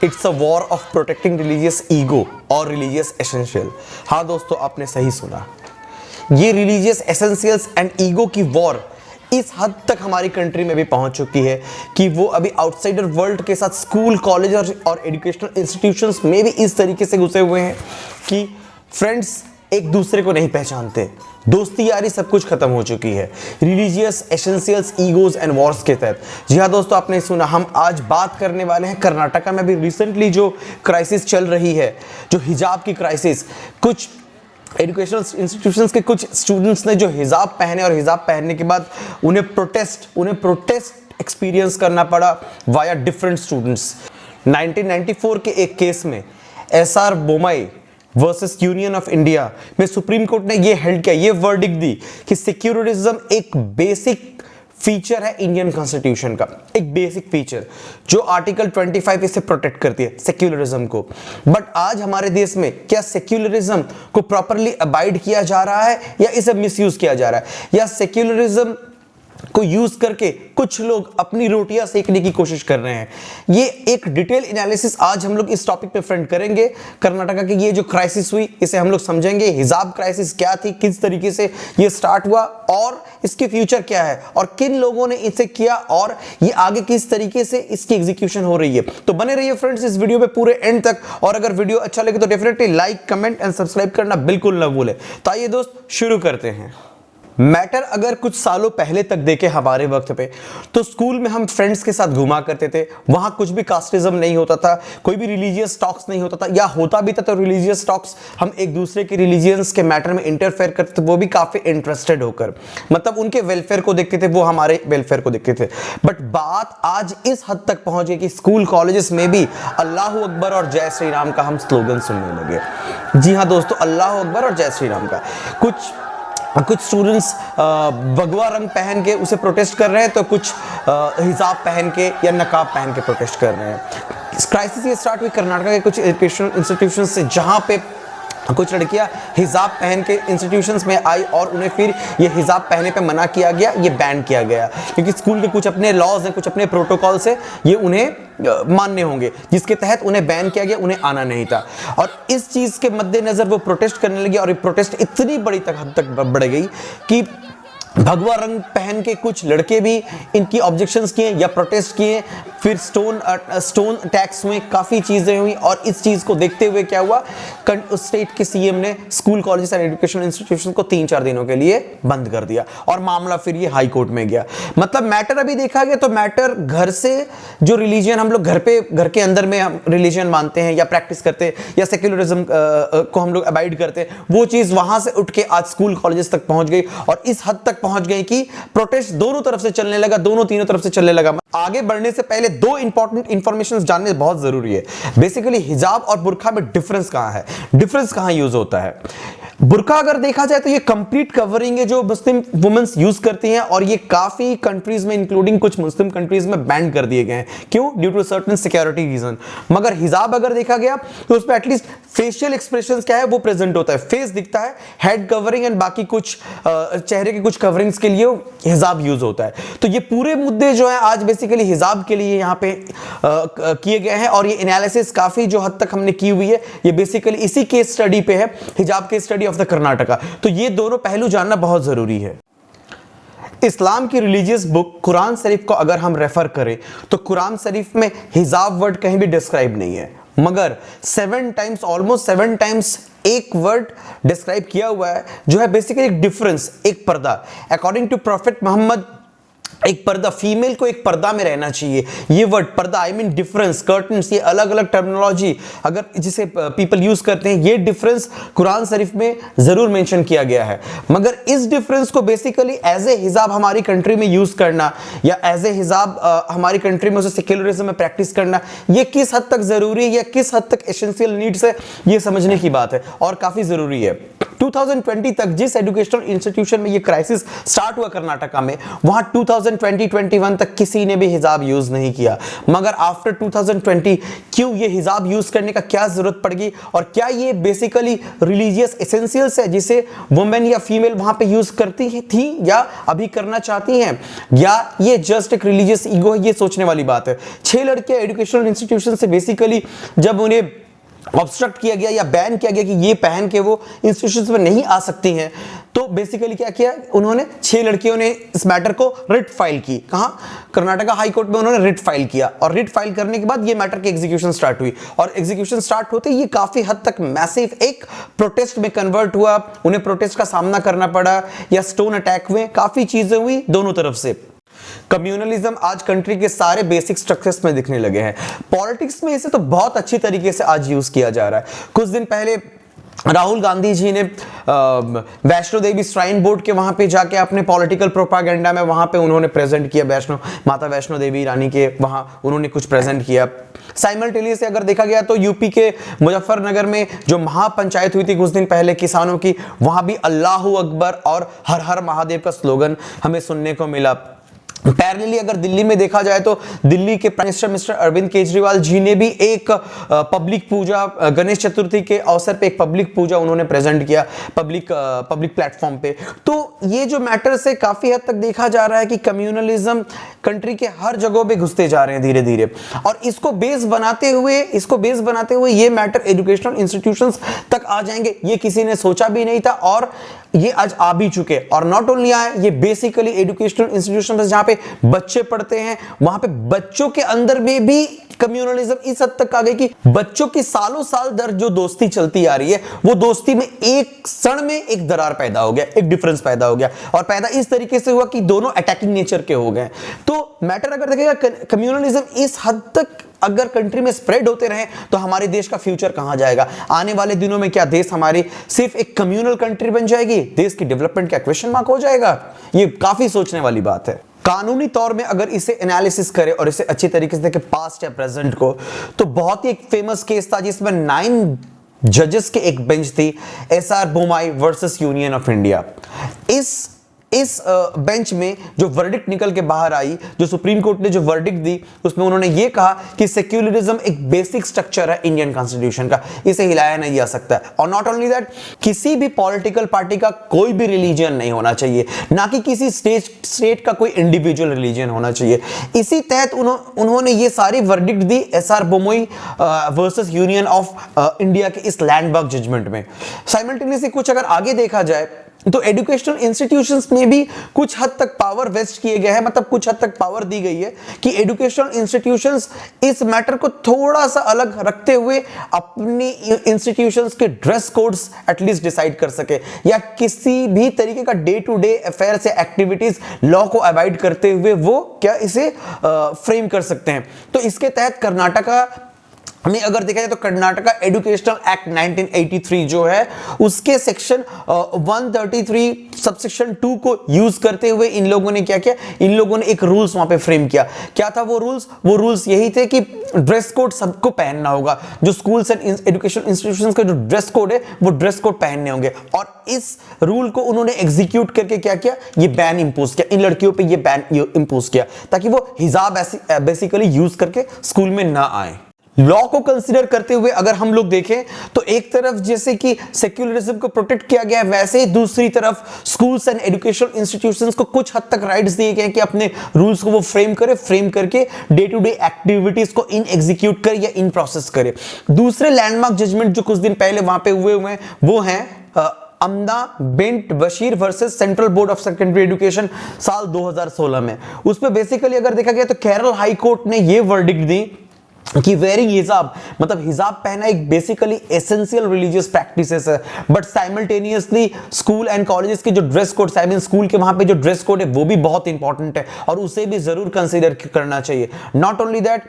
It's a war of protecting religious ego और religious essential. हाँ दोस्तों, आपने सही सुना, ये रिलीजियस एसेंशियल्स एंड ईगो की वॉर इस हद तक हमारी कंट्री में भी पहुंच चुकी है कि वो अभी आउटसाइडर वर्ल्ड के साथ स्कूल, कॉलेज और एजुकेशनल इंस्टीट्यूशंस में भी इस तरीके से घुसे हुए हैं कि फ्रेंड्स एक दूसरे को नहीं पहचानते, दोस्ती यारी सब कुछ खत्म हो चुकी है religious essentials, egos and wars के तहत। जी हाँ दोस्तों, आपने सुना, हम आज बात करने वाले हैं कर्नाटका में अभी रिसेंटली जो क्राइसिस चल रही है, जो हिजाब की क्राइसिस। कुछ एजुकेशनल इंस्टीट्यूशंस के कुछ स्टूडेंट्स ने जो हिजाब पहने और हिजाब पहनने के बाद उन्हें प्रोटेस्ट एक्सपीरियंस करना पड़ा वाया डिफरेंट स्टूडेंट्स। 1994 के एक केस में SR Bommai versus union of India में सुप्रीम कोर्ट ने ये हेल्ड किया, ये वर्डिक्ट दी कि सेक्युलरिज्म एक बेसिक फीचर है इंडियन कॉन्स्टिट्यूशन का, एक बेसिक फीचर जो आर्टिकल 25 इसे प्रोटेक्ट करती है सेक्युलरिज्म को। बट आज हमारे देश में क्या सेक्युलरिज्म को प्रॉपरली अबाइड किया जा रहा है या इसे मिसयूज किया जा रहा है, या सेक्युलरिज्म को यूज करके कुछ लोग अपनी रोटियां सेकने की कोशिश कर रहे हैं? ये एक डिटेल एनालिसिस आज हम लोग इस टॉपिक पे फ्रेंड करेंगे। कर्नाटका की ये जो क्राइसिस हुई इसे हम लोग समझेंगे, हिजाब क्राइसिस क्या थी, किस तरीके से ये स्टार्ट हुआ और इसके फ्यूचर क्या है और किन लोगों ने इसे किया और ये आगे किस तरीके से इसकी एग्जीक्यूशन हो रही है। तो बने रहिए फ्रेंड्स इस वीडियो पे पूरे एंड तक, और अगर वीडियो अच्छा लगे तो definitely like, comment and subscribe करना बिल्कुल ना भूले। तो आइए दोस्त शुरू करते हैं। मैटर अगर कुछ सालों पहले तक देखे हमारे वक्त पे, तो स्कूल में हम फ्रेंड्स के साथ घुमा करते थे, वहां कुछ भी कास्टिज्म नहीं होता था, कोई भी रिलीजियस टॉक्स नहीं होता था, या होता भी था तो रिलीजियस टॉक्स हम एक दूसरे के रिलीजियंस के मैटर में इंटरफेयर करते थे, वो भी काफी इंटरेस्टेड होकर, मतलब उनके वेलफेयर को देखते थे, वो हमारे वेलफेयर को देखते थे। बट बात आज इस हद तक पहुंच गई कि स्कूल कॉलेजेस में भी अल्लाह अकबर और जय श्री राम का हम स्लोगन सुनने लगे। जी हाँ दोस्तों, अल्लाह अकबर और जय श्री राम का। कुछ स्टूडेंट्स भगवा रंग पहन के उसे प्रोटेस्ट कर रहे हैं, तो कुछ हिजाब पहन के या नकाब पहन के प्रोटेस्ट कर रहे हैं। क्राइसिस ये स्टार्ट हुई कर्नाटका के कुछ एजुकेशनल इंस्टीट्यूशन से, जहां पे कुछ लड़कियां हिजाब पहन के इंस्टीट्यूशंस में आई और उन्हें फिर ये हिजाब पहने पे मना किया गया, ये बैन किया गया, क्योंकि स्कूल के कुछ अपने लॉज हैं, कुछ अपने प्रोटोकॉल्स हैं, ये उन्हें मानने होंगे, जिसके तहत उन्हें बैन किया गया, उन्हें आना नहीं था। और इस चीज के मद्देनजर वो प्रोटेस्ट करने लगे और ये प्रोटेस्ट इतनी बड़ी हद तक बढ़ गई कि भगवा रंग पहन के कुछ लड़के भी इनकी ऑब्जेक्शंस किए या प्रोटेस्ट किए, फिर स्टोन अटैक्स हुए, काफ़ी चीज़ें हुई। और इस चीज़ को देखते हुए क्या हुआ, स्टेट के सीएम ने school, college and educational institution को 3-4 दिनों के लिए बंद कर दिया और मामला फिर ये हाई कोर्ट में गया। मतलब मैटर अभी देखा गया तो मैटर घर से, जो रिलीजन हम लोग घर के अंदर में हम रिलीजन मानते हैं या प्रैक्टिस करते हैं या सेक्युलरिज्म को हम लोग अबाइड करते हैं, वो चीज़ वहाँ से उठ के आज स्कूल कॉलेजेस तक पहुँच गई और इस हद तक पहुंच गए कि प्रोटेस्ट दोनों तरफ से चलने लगा, दोनों तीनों तरफ से चलने लगा। आगे बढ़ने से पहले दो इंपॉर्टेंट इंफॉर्मेशन जानने बहुत जरूरी है। बेसिकली हिजाब और बुर्का में डिफरेंस कहां है, डिफरेंस कहां यूज होता है। बुर्का अगर देखा जाए तो ये कंप्लीट कवरिंग है जो मुस्लिम वुमेन्स यूज करती हैं, और ये काफी कंट्रीज में इंक्लूडिंग कुछ मुस्लिम कंट्रीज में बैन कर दिए गए हैं। क्यों? Due to certain security reason. मगर हिजाब अगर देखा गया तो उसमें एटलीस्ट फेशियल एक्सप्रेशंस क्या है वो प्रेजेंट होता है, फेस दिखता है, हेड कवरिंग एंड बाकी कुछ चेहरे के कुछ कवरिंग्स के लिए हिजाब यूज होता है। तो ये पूरे मुद्दे जो है आज बेसिकली हिजाब के लिए यहाँ पे किए गए हैं, और ये एनालिसिस काफी जो हद तक हमने की हुई है ये बेसिकली इसी केस स्टडी पे है, हिजाब case study of the Karnataka. तो ये दोनों पहलू जानना बहुत जरूरी है। इस्लाम की रिलीजियस बुक कुरान शरीफ को अगर हम रेफर करें तो कुरान शरीफ में हिजाब वर्ड कहीं भी डिस्क्राइब नहीं है, मगर 7 टाइम्स, ऑलमोस्ट 7 टाइम्स एक वर्ड डिस्क्राइब किया हुआ है जो है बेसिकली एक डिफरेंस, एक पर्दा। अकॉर्डिंग टू प्रॉफिट मोहम्मद एक पर्दा, फीमेल को एक पर्दा में रहना चाहिए। ये वर्ड पर्दा, आई मीन डिफरेंस, कर्टन्स, ये अलग अलग टर्मिनोलॉजी अगर जिसे पीपल यूज करते हैं, ये डिफरेंस कुरान शरीफ में जरूर मेंशन किया गया है। मगर इस डिफरेंस को बेसिकली एज ए हिजाब हमारी कंट्री में यूज करना या एज ए हिजाब हमारी कंट्री में उसे सेक्युलरिज्म में प्रैक्टिस करना, ये किस हद तक जरूरी है या किस हद तक एसेंशियल नीड्स है, ये समझने की बात है और काफी जरूरी है। 2020 तक जिस एजुकेशनल इंस्टीट्यूशन में ये क्राइसिस स्टार्ट हुआ कर्नाटका में, वहां 2020-21 तक किसी ने भी हिजाब यूज नहीं किया, मगर आफ्टर 2020 क्यों ये हिजाब यूज करने का क्या जरूरत पड़ गई, और क्या ये बेसिकली रिलीजियस एसेंशियल्स है जिसे वुमेन या फीमेल वहां पे यूज करती थी या अभी करना चाहती हैं, या ये जस्ट एक रिलीजियस ईगो है, ये सोचने वाली बात है। 6 लड़कियां एजुकेशनल इंस्टीट्यूशन से बेसिकली जब उन्हें ऑब्स्ट्रक्ट किया गया या बैन किया गया कि ये पहन के वो इंस्टीट्यूशंस में नहीं आ सकती हैं, तो बेसिकली क्या किया उन्होंने, 6 लड़कियों ने इस मैटर को रिट फाइल की। कहां? कर्नाटका हाई कोर्ट में उन्होंने रिट फाइल किया, और रिट फाइल करने के बाद ये मैटर की एग्जीक्यूशन स्टार्ट हुई, और एग्जीक्यूशन स्टार्ट होते ये काफी हद तक मैसिव एक प्रोटेस्ट में कन्वर्ट हुआ। उन्हें प्रोटेस्ट का सामना करना पड़ा या स्टोन अटैक हुए, काफी चीजें हुई दोनों तरफ से। कम्युनलिज्म आज कंट्री के सारे बेसिक स्ट्रक्चर्स में दिखने लगे हैं। पॉलिटिक्स में इसे तो बहुत अच्छी तरीके से आज यूज किया जा रहा है। कुछ दिन पहले राहुल गांधी जी ने वैष्णो देवी श्राइन बोर्ड के वहां पे जाके अपने पॉलिटिकल प्रोपागेंडा में वहां पे उन्होंने प्रेजेंट किया, माता वैष्णो देवी रानी के वहां उन्होंने कुछ प्रेजेंट किया। साइमल्टेनियसली अगर देखा गया तो यूपी के मुजफ्फरनगर में जो महापंचायत हुई थी कुछ दिन पहले किसानों की, वहां भी अल्लाहू अकबर और हर हर महादेव का स्लोगन हमें सुनने को मिला। पैरेलली अगर दिल्ली में देखा जाए तो दिल्ली के prime minister mister Arvind Kejriwal ji ने भी एक पब्लिक पूजा, गणेश चतुर्थी के अवसर पे एक पब्लिक पूजा उन्होंने प्रेजेंट किया पब्लिक प्लेटफॉर्म पे। तो ये जो मैटर्स है काफी हद तक देखा जा रहा है कि कम्युनलिज्म कंट्री के हर जगहों पे घुसते जा रहे हैं धीरे धीरे, और इसको बेस बनाते हुए ये मैटर एजुकेशनल इंस्टीट्यूशंस तक आ जाएंगे, ये किसी ने सोचा भी नहीं था, और ये आज आ भी चुके। और नॉट ओनली आए, ये बेसिकली एजुकेशनल इंस्टीट्यूशन जहां पे बच्चे पढ़ते हैं वहां पे बच्चों के अंदर में भी कम्युनलिज्म इस हद तक आ गई कि बच्चों की सालों साल दर जो दोस्ती चलती आ रही है, वो दोस्ती में एक क्षण में एक दरार पैदा हो गया, एक डिफरेंस पैदा हो गया, और पैदा इस तरीके से हुआ कि दोनों अटैकिंग नेचर के हो गए। तो मैटर अगर देखेगा कम्युनलिज्म इस हद तक अगर कंट्री में स्प्रेड होते रहे तो हमारे देश का फ्यूचर कहां जाएगा? आने वाले दिनों में क्या देश हमारी सिर्फ एक कम्युनल कंट्री बन जाएगी? देश की डेवलपमेंट का क्वेश्चन मार्क हो जाएगा? ये काफी सोचने वाली बात है। कानूनी तौर में अगर इसे एनालिसिस करें और इसे अच्छी तरीके से देखें पास्ट या प्रेजेंट को, तो बहुत ही एक फेमस केस था जिसमें 9 जजेस के एक बेंच थी, SR Bommai versus union of India. इस बेंच में जो वर्डिक्ट निकल के बाहर आई, जो सुप्रीम कोर्ट ने जो वर्डिक्ट दी, उसमें उन्होंने ये कहा कि सेक्युलरिज्म एक बेसिक स्ट्रक्चर है इंडियन कॉन्स्टिट्यूशन का, इसे हिलाया नहीं जा सकता। और नॉट ओनली दैट, किसी भी पॉलिटिकल पार्टी का कोई भी रिलीजन नहीं होना चाहिए, ना कि किसी स्टेट का कोई इंडिविजुअल रिलीजन होना चाहिए। इसी तहत उन्होंने ये सारी वर्डिक्ट दी S R Bommai versus union of India के इस लैंडमार्क जजमेंट में। साइमल्टेनियसली कुछ अगर आगे देखा जाए तो एजुकेशनल इंस्टीट्यूशंस में भी कुछ हद तक पावर वेस्ट किए गए हैं, मतलब कुछ हद तक पावर दी गई है कि एजुकेशनल इंस्टीट्यूशंस इस मैटर को थोड़ा सा अलग रखते हुए अपनी इंस्टीट्यूशंस के ड्रेस कोड्स एटलीस्ट डिसाइड कर सके, या किसी भी तरीके का डे टू डे अफेयर्स या एक्टिविटीज लॉ को अवॉइड करते हुए वो क्या इसे फ्रेम कर सकते हैं। तो इसके तहत कर्नाटका में अगर देखा जाए तो कर्नाटका एजुकेशनल एक्ट 1983 जो है उसके सेक्शन 133 सबसेक्शन 2 को यूज करते हुए इन लोगों ने क्या किया, इन लोगों ने एक रूल्स वहां पे फ्रेम किया। क्या था वो रूल्स यही थे कि ड्रेस कोड सबको पहनना होगा, जो स्कूल्स एंड एजुकेशन इंस्टीट्यूशंस का जो ड्रेस कोड है वो ड्रेस कोड पहनने होंगे। और इस रूल को उन्होंने एग्जीक्यूट करके क्या किया, ये बैन इंपोज किया, इन लड़कियों पे ये बैन इंपोज किया ताकि वो हिजाब बेसिकली यूज करके स्कूल में ना आए। लॉ को कंसीडर करते हुए अगर हम लोग देखें तो एक तरफ जैसे कि सेक्युलरिज्म को प्रोटेक्ट किया गया है, वैसे ही दूसरी तरफ स्कूल्स एंड एजुकेशनल इंस्टीट्यूशंस को कुछ हद तक राइट्स दिए गए कि अपने रूल्स को वो फ्रेम करके डे टू डे एक्टिविटीज को इन एग्जीक्यूट करे या इन प्रोसेस करे। दूसरे लैंडमार्क जजमेंट जो कुछ दिन पहले वहां पे हुए हैं वो हैं Amna bint Basheer versus central board of secondary education साल 2016 में। उसमें बेसिकली अगर देखा गया तो केरल हाई कोर्ट ने ये वर्डिक्ट दी कि वेयरिंग हिजाब, मतलब हिजाब पहना एक बेसिकली एसेंशियल रिलीजियस प्रैक्टिसेस है, but simultaneously school and colleges के जो dress code, I mean school के वहां पे जो ड्रेस कोड है वो भी बहुत इंपॉर्टेंट है और उसे भी जरूर कंसीडर करना चाहिए। Not only that,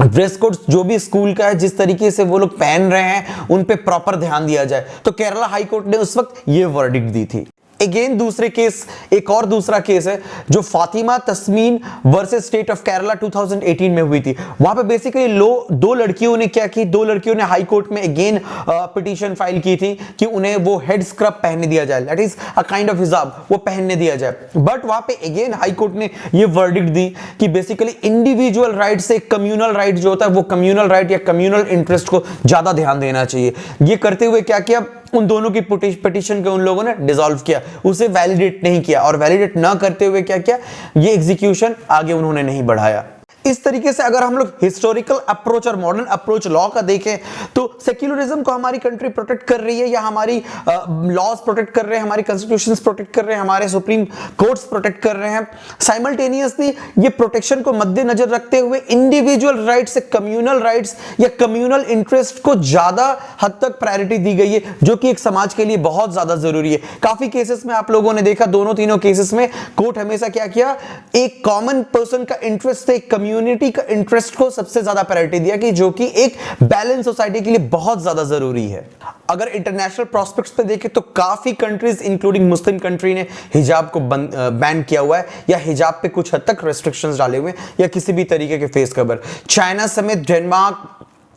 dress code जो भी स्कूल का है जिस तरीके से वो लोग पहन रहे हैं उन पे प्रॉपर ध्यान दिया जाए। तो केरला हाई कोर्ट ने उस वक्त ये वर्डिक्ट दी थी। अगेन दूसरे केस, एक और दूसरा केस है जो Fatima Tasmeen versus state of Kerala 2018 में हुई थी। वहां पे बेसिकली दो लड़कियों ने क्या की, दो लड़कियों ने हाई कोर्ट में अगेन पिटीशन फाइल की थी कि उन्हें वो हेड स्क्रब पहनने दिया जाए, that is a kind of हिजाब, वो पहनने दिया जाए। बट वहां पे अगेन हाई कोर्ट ने ये वर्डिक्ट दी कि बेसिकली इंडिविजुअल राइट से कम्युनल राइट जो होता है वो कम्युनल राइट या कम्युनल इंटरेस्ट को ज्यादा ध्यान देना चाहिए। ये करते हुए क्या किया, उन दोनों की पिटीशन को उन लोगों ने डिसॉल्व किया, उसे वैलिडेट नहीं किया, और वैलिडेट ना करते हुए क्या किया, ये एग्जीक्यूशन आगे उन्होंने नहीं बढ़ाया। इस तरीके से अगर हम लोग हिस्टोरिकल अप्रोच और मॉडर्न अप्रोच लॉ का देखें तो सेक्युलरिज्म को हमारी कंट्री प्रोटेक्ट कर रही है, या हमारी लॉज प्रोटेक्ट कर रहे हैं, हमारी कॉन्स्टिट्यूशंस प्रोटेक्ट कर रहे हैं, हमारे सुप्रीम कोर्ट्स प्रोटेक्ट कर रहे हैं। साइमल्टेनियसली ये प्रोटेक्शन को मद्देनजर रखते हुए इंडिविजुअल राइट्स से कम्युनल राइट्स या कम्युनल इंटरेस्ट को ज्यादा हद तक प्रायोरिटी दी गई है, जो कि एक समाज के लिए बहुत ज्यादा जरूरी है। काफी केसेस में आप लोगों ने देखा, दोनों तीनों केसेस में कोर्ट हमेशा क्या किया, एक कॉमन पर्सन का इंटरेस्ट से कम्युनिटी का इंटरेस्ट को सबसे ज्यादा प्रायोरिटी दिया, कि जो कि एक बैलेंस सोसाइटी के लिए बहुत ज्यादा जरूरी है। अगर इंटरनेशनल प्रोस्पेक्ट्स पे देखें तो काफी कंट्रीज इंक्लूडिंग मुस्लिम कंट्री ने हिजाब को बैन किया हुआ है, या हिजाब पे कुछ हद तक रेस्ट्रिक्शंस डाले हुए हैं, या किसी भी तरीके के फेस कवर। चाइना समेत Denmark,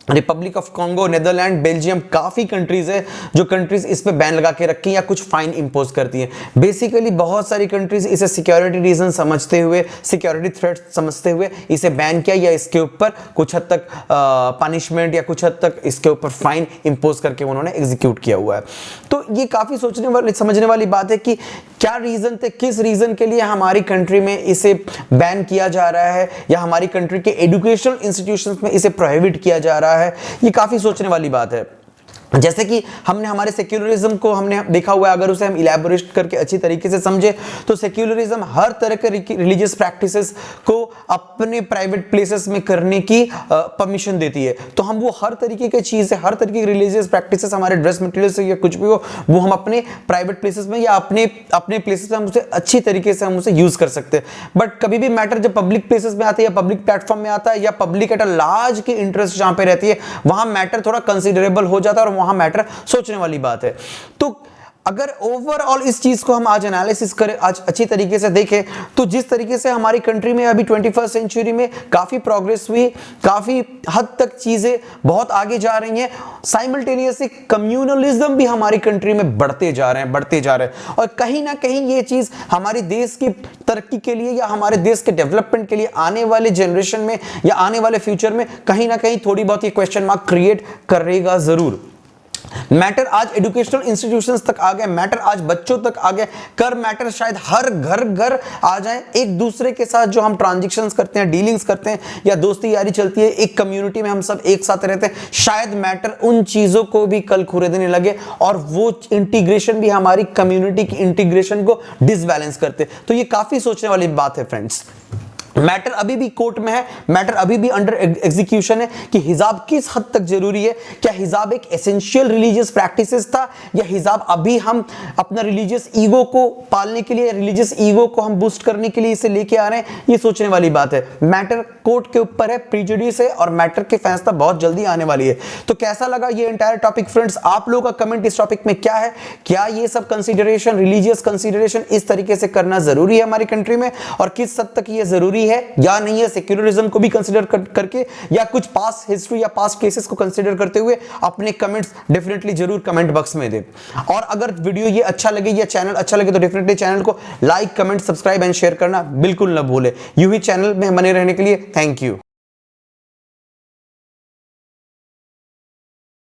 Republic of Congo, Netherland, Belgium, काफी कंट्रीज है जो कंट्रीज इस पे बैन लगा के रखी हैं या कुछ फाइन इंपोज करती हैं। बेसिकली बहुत सारी कंट्रीज इसे सिक्योरिटी रीजन समझते हुए, सिक्योरिटी थ्रेट समझते हुए इसे बैन किया, या इसके ऊपर कुछ हद तक पनिशमेंट या कुछ हद तक इसके ऊपर फाइन इंपोज करके उन्होंने एग्जीक्यूट किया हुआ है। तो ये काफी सोचने वाली, समझने वाली बात है कि क्या रीजन थे, किस रीजन के लिए हमारी कंट्री में इसे बैन किया जा रहा है, या हमारी कंट्री के एजुकेशनल इंस्टीट्यूशंस में इसे प्रोहिबिट किया जा रहा है। ये काफी सोचने वाली बात है। जैसे कि हमने हमारे सेक्युलरिज्म को हमने देखा हुआ है, अगर उसे हम इलैबोरेट करके अच्छी तरीके से समझे तो सेक्युलरिज्म हर तरह के रिलीजियस प्रैक्टिसेस को अपने प्राइवेट प्लेसेस में करने की परमिशन देती है। तो हम वो हर तरीके की चीज़ है, हर तरीके की रिलीजियस प्रैक्टिसेस, हमारे ड्रेस मटेरियल से या कुछ भी हो, वो हम अपने प्राइवेट प्लेसेस में या अपने प्लेसेस में हम उसे अच्छी तरीके से हम उसे यूज कर सकते हैं। बट कभी भी मैटर जब पब्लिक प्लेसेस में आता है या पब्लिक प्लेटफॉर्म में आता है या पब्लिक एट अ लार्ज की इंटरेस्ट जहां पे रहती है, वहां मैटर थोड़ा कंसिडरेबल हो जाता है और वहां मैटर सोचने वाली बात है। तो अगर ओवरऑल इस चीज को हम आज एनालिसिस करें, आज अच्छी तरीके से देखें, तो जिस तरीके से हमारी कंट्री में अभी 21st सेंचुरी में काफी प्रोग्रेस हुई, काफी हद तक चीजें बहुत आगे जा रही हैं, साइमल्टेनियसली कम्युनलिज्म भी हमारी कंट्री में बढ़ते जा रहे हैं, और कहीं ना कहीं ये चीज हमारे देश की तरक्की के लिए या हमारे देश के डेवलपमेंट के लिए आने वाले जनरेशन में या आने वाले फ्यूचर में कहीं ना कहीं थोड़ी बहुत ये क्वेश्चन मार्क क्रिएट करेगा जरूर। मैटर आज एजुकेशनल इंस्टीट्यूशंस तक आ गए, मैटर आज बच्चों तक आ गए, कर मैटर शायद हर घर आ जाए। एक दूसरे के साथ जो हम ट्रांजैक्शंस करते हैं, डीलिंग्स करते हैं, या दोस्ती यारी चलती है, एक कम्युनिटी में हम सब एक साथ रहते हैं, शायद मैटर उन चीजों को भी कल खरीदने लगे और वो इंटीग्रेशन भी हमारी कम्युनिटी की इंटीग्रेशन को डिसबैलेंस करते। तो ये काफी सोचने वाली बात है फ्रेंड्स। मैटर अभी भी कोर्ट में है, मैटर अभी भी अंडर एग्जीक्यूशन है कि हिजाब किस हद तक जरूरी है। क्या हिजाब एक एसेंशियल रिलीजियस प्रैक्टिसेस था, या हिजाब अभी हम अपना रिलीजियस ईगो को पालने के लिए, रिलीजियस ईगो को हम बूस्ट करने के लिए इसे लेके आ रहे हैं। ये सोचने वाली बात है। मैटर कोर्ट के ऊपर है, प्रीजुडिस है, और मैटर के फैसला बहुत जल्दी आने वाली है। तो कैसा लगा ये एंटायर टॉपिक फ्रेंड्स? आप लोगों का कमेंट इस टॉपिक में क्या है? क्या ये सब कंसीडरेशन, रिलीजियस कंसीडरेशन इस तरीके से करना जरूरी है हमारी कंट्री में, और किस हद तक ये जरूरी है या नहीं है? सेक्युलरिज्म को भी कंसीडर करके या कुछ पास्ट हिस्ट्री या पास्ट केसेस को कंसीडर करते हुए अपने कमेंट्स डेफिनेटली जरूर कमेंट बॉक्स में दें। और अगर वीडियो ये अच्छा लगे या चैनल अच्छा लगे तो डेफिनेटली चैनल को like, comment, subscribe and share करना बिल्कुल ना भूले। यूं ही चैनल में बने रहने के लिए थैंक यू।